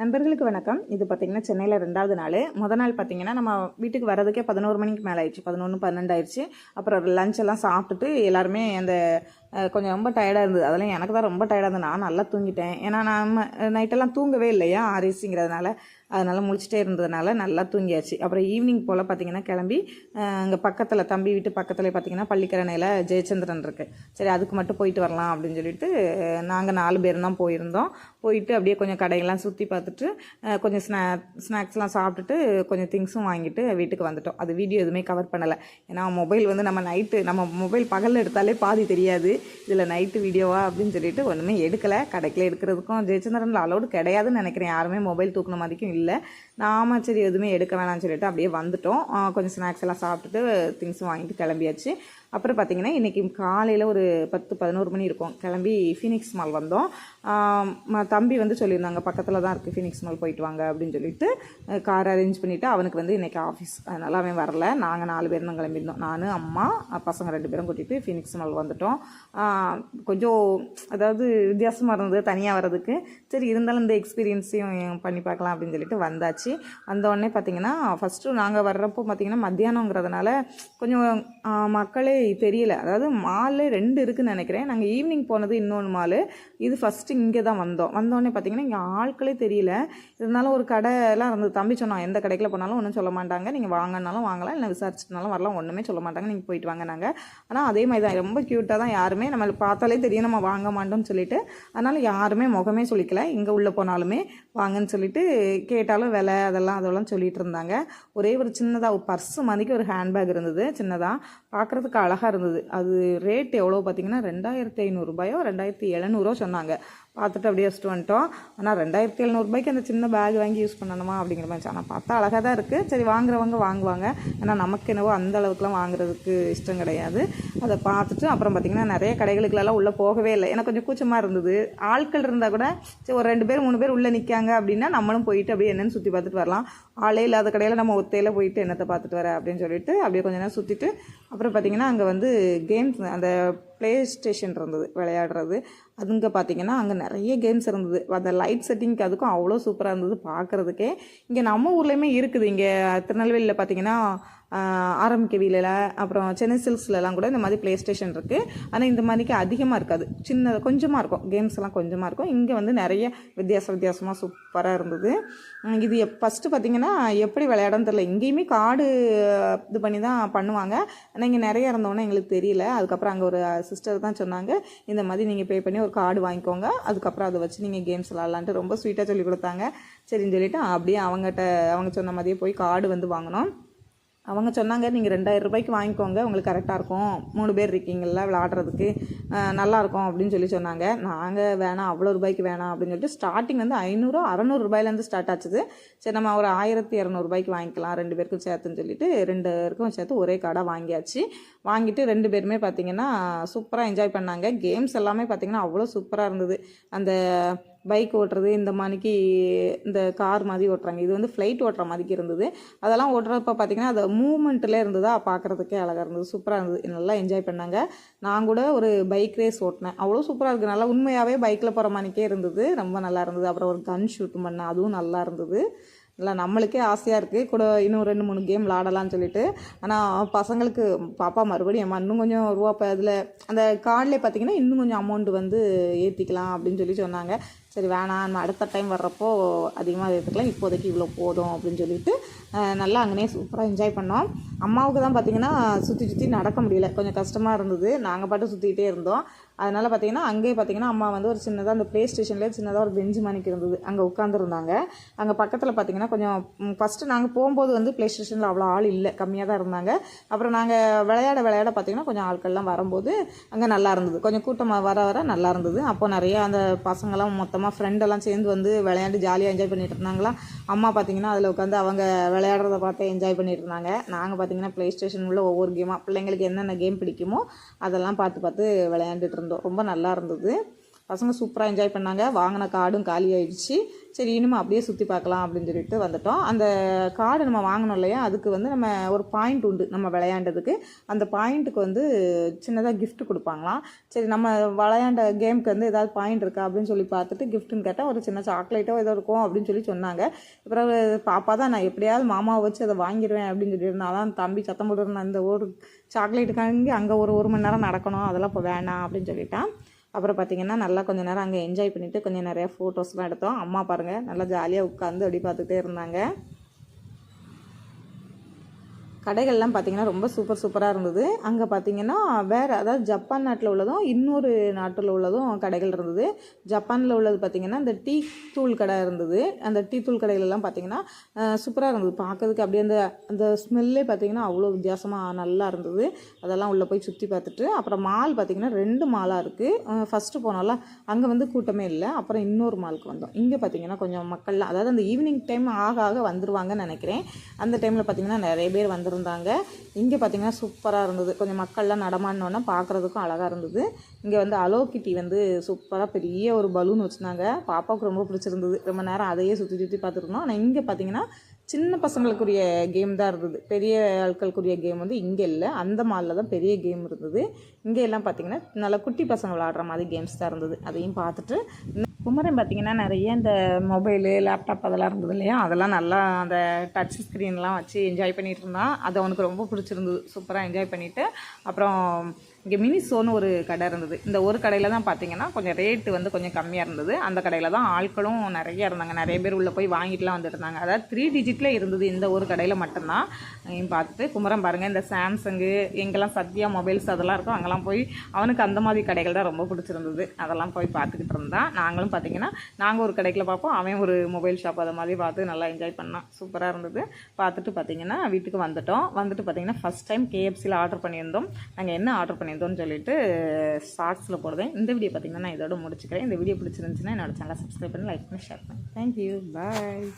நண்பர்களுக்கு வணக்கம். இது பார்த்தீங்கன்னா சென்னையில் 2வது நாள். முதல் நாள் பார்த்தீங்கன்னா நம்ம வீட்டுக்கு வரதுக்கே 11 மணிக்கு மேலே ஆயிடுச்சு. 11, 12 ஆயிடுச்சு. அப்புறம் லஞ்ச் எல்லாம் சாப்பிட்டுட்டு எல்லாருமே அந்த கொஞ்சம் ரொம்ப டயர்டாக இருந்தது. அதெல்லாம் எனக்கு தான் ரொம்ப டயர்டாக இருந்தது. நான் நல்லா தூங்கிட்டேன். ஏன்னா நம்ம நைட்டெல்லாம் தூங்கவே இல்லையா, ஆர்ஏசிங்கிறதுனால. அதனால் முழிச்சிட்டே இருந்ததுனால நல்லா தூங்கியாச்சு. அப்புறம் ஈவினிங் போல் பார்த்தீங்கன்னா கிளம்பி அங்கே பக்கத்தில் தம்பி வீட்டு பக்கத்தில் பார்த்தீங்கன்னா பள்ளிக்கரணையில் ஜெயச்சந்திரன் இருக்குது. சரி, அதுக்கு மட்டும் போயிட்டு வரலாம் அப்படின்னு சொல்லிட்டு நாங்கள் 4 பேர் தான் போயிருந்தோம். போயிட்டு அப்படியே கொஞ்சம் கடையெல்லாம் சுற்றி பார்த்துட்டு கொஞ்சம் ஸ்நாக்ஸ்லாம் சாப்பிட்டுட்டு கொஞ்சம் திங்ஸும் வாங்கிட்டு வீட்டுக்கு வந்துட்டோம். அது வீடியோ எதுவுமே கவர் பண்ணலை. ஏன்னா மொபைல் வந்து நம்ம மொபைல் பகலில் எடுத்தாலே பாதி தெரியாது. இதில் நைட்டு வீடியோவா அப்படின்னு சொல்லிட்டு ஒன்றுமே எடுக்கலை. கடைக்கில் எடுக்கிறதுக்கும் ஜெயச்சந்திரனில் அலோடு கிடையாதுன்னு நினைக்கிறேன். யாருமே மொபைல் தூக்கின மாதிரிக்கும் இல்லை. நாம சரி எதுவுமே எடுக்க வேணாம்னு சொல்லிட்டு அப்படியே வந்துட்டோம். கொஞ்சம் ஸ்நாக்ஸ் எல்லாம் சாப்பிட்டுட்டு திங்ஸும் வாங்கிட்டு கிளம்பியாச்சு. அப்புறம் பார்த்தீங்கன்னா இன்றைக்கி காலையில் ஒரு 10-11 மணி இருக்கும். கிளம்பி ஃபீனிக்ஸ் மால் வந்தோம். தம்பி வந்து சொல்லியிருந்தாங்க பக்கத்தில் தான் இருக்குது ஃபீனிக்ஸ் மால், போயிட்டு வாங்க அப்படின்னு சொல்லிட்டு கார் அரேஞ்ச் பண்ணிவிட்டு அவனுக்கு வந்து இன்றைக்கி ஆஃபீஸ், அதனால் அவன் வரல. நாங்கள் 4 பேர் தான் கிளம்பியிருந்தோம். நான், அம்மா, பசங்க 2 பேரும் கூட்டிகிட்டு ஃபீனிக்ஸ் மால் வந்துட்டோம். கொஞ்சம் அதாவது வித்தியாசமாக இருந்தது தனியாக வர்றதுக்கு. சரி, இருந்தாலும் இந்த எக்ஸ்பீரியன்ஸையும் பண்ணி பார்க்கலாம் அப்படின்னு சொல்லிட்டு வந்தாச்சு. வந்தோடனே பார்த்தீங்கன்னா ஃபஸ்ட்டு நாங்கள் வர்றப்போ பார்த்தீங்கன்னா மத்தியானங்கிறதுனால கொஞ்சம் மக்களே தெரியல. அதாவது மால் 2 இருக்குதுன்னு நினைக்கிறேன். நாங்கள் ஈவினிங் போனது இன்னொன்று மால். இது ஃபஸ்ட்டு இங்கே தான் வந்தோடனே பார்த்தீங்கன்னா இங்கே ஆட்களே தெரியல. இருந்தாலும் ஒரு கடையெல்லாம் இருந்தது. தம்பி சொன்னான் எந்த கடைக்கில் போனாலும் ஒன்றும் சொல்ல மாட்டாங்க, நீங்கள் வாங்கினாலும் வாங்கலாம், இல்லை விசாரிச்சுனாலும் வரலாம், ஒன்றுமே சொல்ல மாட்டாங்க, நீங்கள் போயிட்டு வாங்க. நாங்கள் ஆனால் அதே மாதிரி தான் ரொம்ப க்யூட்டாக தான், யாருமே நம்மளுக்கு பார்த்தாலே தெரியும் நம்ம வாங்க மாட்டோம்னு சொல்லிட்டு. அதனால் யாருமே முகமே சொல்லிக்கல. இங்கே உள்ளே போனாலுமே வாங்கன்னு சொல்லிட்டு கேட்டாலும் விலை அதெல்லாம் சொல்லிட்டு இருந்தாங்க. ஒரே ஒரு சின்னதாக பர்ஸு மாதிரிக்கு ஒரு ஹேண்ட்பேக் இருந்தது, சின்னதாக பார்க்குறதுக்கு அழகாக இருந்தது. அது ரேட் எவ்வளோ பார்த்தீங்கன்னா 2500 ரூபாயோ 2700 சொன்னாங்க. பார்த்துட்டு அப்படியே வச்சுட்டு வந்துட்டோம். ஆனால் 2700 ரூபாய்க்கு அந்த சின்ன பேக் வாங்கி யூஸ் பண்ணணுமா அப்படிங்கிற மாதிரி. ஆனால் பார்த்தா அழகாக தான் இருக்குது. சரி, வாங்குறவங்க வாங்குவாங்க. ஆனால் நமக்கு என்னவோ அந்த அளவுக்குலாம் வாங்குறதுக்கு இஷ்டம் கிடையாது. அதை பார்த்துட்டு அப்புறம் பார்த்திங்கன்னா நிறைய கடைகளுக்குலாம் உள்ளே போகவே இல்லை. எனக்கு கொஞ்சம் கூச்சமாக இருந்தது. ஆட்கள் இருந்தால் கூட சரி ஒரு 2 பேர் 3 பேர் உள்ளே நிற்காங்க அப்படின்னா நம்மளும் போயிட்டு அப்படியே என்னென்னு சுற்றி பார்த்துட்டு வரலாம். ஆளே இல்லாத கடையில் நம்ம ஒத்தையில் போயிட்டு என்னத்தை பார்த்துட்டு வர அப்படின்னு சொல்லிட்டு அப்படியே கொஞ்ச நேரம் சுற்றிட்டு அப்புறம் பார்த்திங்கன்னா அங்கே வந்து கேம்ஸ், அந்த ப்ளே ஸ்டேஷன் இருந்தது விளையாடுறது. அதுங்க பார்த்திங்கன்னா அங்கே நிறைய கேம்ஸ் இருந்தது. அந்த லைட் செட்டிங்க்கு அதுக்கும் அவ்வளோ சூப்பராக இருந்தது பார்க்குறதுக்கே. இங்கே நம்ம ஊர்லேயுமே இருக்குது. இங்கே திருநெல்வேலியில் பார்த்திங்கன்னா ஆர்எம்கேவியில் அப்புறம் சென்னை சில்க்ஸ்லலாம் கூட இந்த மாதிரி ப்ளே ஸ்டேஷன் இருக்குது. ஆனால் இந்த மாதிரிக்கு அதிகமாக இருக்காது, சின்னதாக கொஞ்சமாக இருக்கும், கேம்ஸ் எல்லாம் கொஞ்சமாக இருக்கும். இங்கே வந்து நிறைய வித்தியாசமாக சூப்பராக இருந்தது. இது ஃபஸ்ட்டு பார்த்திங்கன்னா எப்படி விளையாடன்னு தெரியல. இங்கேயுமே கார்டு இது பண்ணி தான் பண்ணுவாங்க. ஆனால் இங்கே நிறைய இருந்தோன்னே எங்களுக்கு தெரியல. அதுக்கப்புறம் அங்கே ஒரு சிஸ்டர் தான் சொன்னாங்க, இந்த மாதிரி நீங்கள் பே பண்ணி ஒரு கார்டு வாங்கிக்கோங்க, அதுக்கப்புறம் அதை வச்சு நீங்கள் கேம்ஸ் விளாட்லான்ட்டு ரொம்ப ஸ்வீட்டாக சொல்லி கொடுத்தாங்க. சரின்னு சொல்லிவிட்டு அப்படியே அவங்க சொன்ன மாதிரியே போய் கார்டு வந்து வாங்கினோம். அவங்க சொன்னாங்க நீங்கள் 2000 ரூபாய்க்கு வாங்கிக்கோங்க, உங்களுக்கு கரெக்டாக இருக்கும், 3 பேர் இருக்கீங்களா விளாட்றதுக்கு நல்லாயிருக்கும் அப்படின்னு சொன்னாங்க. நாங்கள் வேணாம், அவ்வளோ ரூபாய்க்கு வேணாம் அப்படின்னு சொல்லிட்டு ஸ்டார்டிங் வந்து 500-600 ரூபாயிலேருந்து ஸ்டார்ட் ஆச்சுது. சரி, நம்ம ஒரு 1200 ரூபாய்க்கு வாங்கிக்கலாம் 2 பேருக்கும் சேர்த்துன்னு சொல்லிட்டு 2 பேருக்கும் சேர்த்து ஒரே கார்டாக வாங்கியாச்சு. வாங்கிட்டு 2 பேருமே பார்த்திங்கன்னா சூப்பராக என்ஜாய் பண்ணாங்க. கேம்ஸ் எல்லாமே பார்த்திங்கன்னா அவ்வளோ சூப்பராக இருந்தது. அந்த பைக் ஓட்டுறது, இந்த மாதிரிக்கு இந்த கார் மாதிரி ஓட்டுறாங்க, இது வந்து ஃப்ளைட் ஓட்டுற மாதிரிக்கு இருந்தது. அதெல்லாம் ஓட்டுறப்ப பார்த்திங்கன்னா அது மூமெண்ட்டில் இருந்ததா பார்க்குறதுக்கே அழகாக இருந்தது, சூப்பராக இருந்தது. நல்லா என்ஜாய் பண்ணாங்க. நான் கூட ஒரு பைக் ரேஸ் ஓட்டினேன், அவ்வளோ சூப்பராக இருக்குது. நல்லா உண்மையாகவே பைக்கில் போகிற மாதிரிக்கே இருந்தது, ரொம்ப நல்லா இருந்தது. அப்புறம் ஒரு கன் ஷூட் பண்ணேன், அதுவும் நல்லா இருந்தது. இல்லை நம்மளுக்கே ஆசையாக இருக்குது கூட இன்னும் 2-3 கேம் விளாடலான்னு சொல்லிட்டு. ஆனால் பசங்களுக்கு பாப்பா மறுபடியும் இன்னும் கொஞ்சம் ரூபா அதில் அந்த கார்டில் பார்த்திங்கன்னா இன்னும் கொஞ்சம் அமௌண்ட் வந்து ஏற்றிக்கலாம் அப்படின்னு சொன்னாங்க. சரி வேணாம், நம்ம அடுத்த டைம் வர்றப்போ அதிகமாக ஏற்றுக்கலாம், இப்போதைக்கு இவ்வளோ போதும் அப்படின்னு சொல்லிட்டு நல்லா அங்கேயே சூப்பராக என்ஜாய் பண்ணோம். அம்மாவுக்கு தான் பார்த்திங்கன்னா சுற்றி நடக்க முடியல, கொஞ்சம் கஷ்டமாக இருந்தது. நாங்கள் பாட்டு சுற்றிக்கிட்டே இருந்தோம். அதனால் பார்த்திங்கன்னா அங்கேயே பார்த்திங்கன்னா அம்மா வந்து ஒரு சின்னதாக அந்த ப்ளே ஸ்டேஷன்லேயே சின்னதாக ஒரு பெஞ்சு மணிக்கு இருந்தது, அங்கே உட்காந்துருந்தாங்க. அங்கே பக்கத்தில் பார்த்திங்கன்னா கொஞ்சம் ஃபஸ்ட்டு நாங்கள் போகும்போது வந்து ப்ளே ஸ்டேஷனில் அவ்வளோ ஆள் இல்லை, கம்மியாக தான் இருந்தாங்க. அப்புறம் நாங்கள் விளையாட பார்த்திங்கன்னா கொஞ்சம் ஆட்கள்லாம் வரும்போது அங்கே நல்லா இருந்தது, கொஞ்சம் கூட்டமாக வர நல்லா இருந்தது. அப்போது நிறைய அந்த பசங்களாம் மொத்தமாக ஃப்ரெண்டெல்லாம் சேர்ந்து வந்து விளையாண்டு ஜாலியாக என்ஜாய் பண்ணிட்டு இருந்தாங்களா. அம்மா பார்த்திங்கன்னா அதில் உட்காந்து அவங்க விளையாடுறத பார்த்து என்ஜாய் பண்ணிட்டு இருந்தாங்க. நாங்கள் பார்த்திங்கன்னா ப்ளே ஸ்டேஷன் உள்ள ஒவ்வொரு கேமாக பிள்ளைங்களுக்கு என்னென்ன கேம் பிடிக்குமோ அதெல்லாம் பார்த்து விளையாண்டுட்டு இருந்தோம். ரொம்ப நல்லா இருந்தது. பசங்க சூப்பராக என்ஜாய் பண்ணாங்க. வாங்கின கார்டும் காலி ஆயிடுச்சு. சரி இனிமேல் அப்படியே சுற்றி பார்க்கலாம் அப்படின்னு சொல்லிட்டு வந்துட்டோம். அந்த கார்டு நம்ம வாங்கினோம் இல்லையா, அதுக்கு வந்து நம்ம ஒரு பாயிண்ட் உண்டு நம்ம விளையாண்டதுக்கு. அந்த பாயிண்ட்டுக்கு வந்து சின்னதாக gift கொடுப்பாங்களாம். சரி நம்ம விளையாண்ட கேமுக்கு வந்து ஏதாவது பாயிண்ட் இருக்கா அப்படின்னு சொல்லி பார்த்துட்டு கிஃப்ட்டுன்னு கேட்டால் ஒரு சின்ன சாக்லேட்டோ ஏதோ இருக்கும் அப்படின்னு சொல்லி சொன்னாங்க. அப்புறம் பாப்பா தான் நான் எப்படியாவது மாமாவை வச்சு அதை வாங்கிடுவேன் அப்படின்னு சொல்லியிருந்தேன். அதான் தம்பி சத்தம் போட்டுருந்தேன், அந்த ஒரு சாக்லேட்டுக்காண்டி அங்கே ஒரு மணி நேரம் நடக்கணும், அதெல்லாம் இப்போ வேணாம் அப்படின்னு சொல்லிட்டான். அப்புறம் பார்த்திங்கன்னா நல்லா கொஞ்சம் நேரம் அங்கே என்ஜாய் பண்ணிவிட்டு கொஞ்சம் நிறையா ஃபோட்டோஸ்லாம் எடுத்தோம். அம்மா பாருங்கள் நல்லா ஜாலியாக உட்காந்து அப்படி பார்த்துக்கிட்டே இருந்தாங்க. கடைகள்லாம் பார்த்திங்கன்னா ரொம்ப சூப்பராக இருந்தது. அங்கே பார்த்திங்கன்னா வேறு அதாவது ஜப்பான் நாட்டில் உள்ளதும் இன்னொரு நாட்டில் உள்ளதும் கடைகள் இருந்தது. ஜப்பானில் உள்ளது பார்த்திங்கன்னா இந்த டீ தூள் கடை இருந்தது. அந்த டீ தூள் கடையிலலாம் பார்த்திங்கன்னா சூப்பராக இருந்தது பார்க்கறதுக்கு. அப்படியே அந்த ஸ்மெல்லே பார்த்திங்கன்னா அவ்வளோ வித்தியாசமாக நல்லா இருந்தது. அதெல்லாம் உள்ளே போய் சுற்றி பார்த்துட்டு அப்புறம் மால் பார்த்திங்கன்னா 2 மாலாக இருக்குது. ஃபஸ்ட்டு போனோம்ல அங்கே வந்து கூட்டமே இல்லை. அப்புறம் இன்னொரு மாலுக்கு வந்தோம். இங்கே பார்த்திங்கன்னா கொஞ்சம் மக்கள்லாம் அதாவது அந்த ஈவினிங் டைம் ஆக வந்துருவாங்கன்னு நினைக்கிறேன். அந்த டைமில் பார்த்திங்கன்னா நிறைய பேர் வந்துருந்தாங்க. இங்கே பார்த்திங்கன்னா சூப்பராக இருந்தது. கொஞ்சம் மக்கள்லாம் நடமாடினோன்னா பார்க்குறதுக்கும் அழகாக இருந்தது. இங்கே வந்து அலோ கிட்டி வந்து சூப்பராக பெரிய ஒரு பலூன் வச்சுருந்தாங்க. பாப்பாவுக்கு ரொம்ப பிடிச்சிருந்தது. ரொம்ப நேரம் அதையே சுற்றி பார்த்துருந்தோம். ஆனால் இங்கே பார்த்திங்கன்னா சின்ன பசங்களுக்குரிய கேம் தான் இருந்தது. பெரிய ஆட்களுக்குரிய கேம் வந்து இங்கே இல்லை. அந்த மாலில் தான் பெரிய கேம் இருந்தது. இங்கே எல்லாம் பார்த்திங்கன்னா நல்லா குட்டி பசங்க விளாடுற மாதிரி கேம்ஸ் தான் இருந்தது. அதையும் பார்த்துட்டு குமரன் பார்த்திங்கன்னா நிறைய இந்த மொபைலு லேப்டாப் அதெல்லாம் இருந்தது இல்லையா, அதெல்லாம் நல்லா அந்த டச் ஸ்க்ரீன்லாம் வச்சு என்ஜாய் பண்ணிகிட்டு இருந்தான். அது அவனுக்கு ரொம்ப பிடிச்சிருந்தது. சூப்பராக என்ஜாய் பண்ணிவிட்டு அப்புறம் இங்கே மினிசோன்னு ஒரு கடை இருந்தது. இந்த ஒரு கடையில் தான் பார்த்திங்கன்னா கொஞ்சம் ரேட்டு வந்து கொஞ்சம் கம்மியாக இருந்தது. அந்த கடையில் தான் ஆட்களும் நிறைய இருந்தாங்க. நிறைய பேர் உள்ளே போய் வாங்கிட்டுலாம் வந்துருந்தாங்க. அதாவது 3 டிஜிட்டில் இருந்தது இந்த ஒரு கடையில் மட்டும்தான். பார்த்துட்டு குமரன் பாருங்கள் இந்த சாம்சங்கு எங்கெல்லாம் சத்யா மொபைல்ஸ் அதெல்லாம் இருக்கும் அங்கெல்லாம் போய் அவனுக்கு அந்த மாதிரி கடைகள் தான் ரொம்ப பிடிச்சிருந்தது. அதெல்லாம் போய் பார்த்துக்கிட்டு இருந்தான். நாங்களும் பார்த்திங்கன்னா நாங்கள் ஒரு கடைக்கில் பார்ப்போம், அவன் ஒரு மொபைல் ஷாப் அதை மாதிரி பார்த்து நல்லா என்ஜாய் பண்ணான். சூப்பராக இருந்தது. பார்த்துட்டு பார்த்திங்கன்னா வீட்டுக்கு வந்துட்டோம். வந்துட்டு பார்த்திங்கன்னா ஃபஸ்ட் டைம் KFCயில் ஆர்டர் பண்ணியிருந்தோம். நாங்கள் என்ன ஆர்டர் பண்ணியிருந்தோம்னு சொல்லிட்டு ஷார்ட்ஸில் போடுவேன். இந்த வீடியோ பார்த்திங்கன்னா நான் இதோட முடிச்சுக்கிறேன். இந்த வீடியோ பிடிச்சிருந்துச்சுன்னா என்னோட சேனலை சப்ஸ்கிரைப் பண்ணி லைக் பண்ணி ஷேர் பண்ணி தேங்க்யூ பாய்.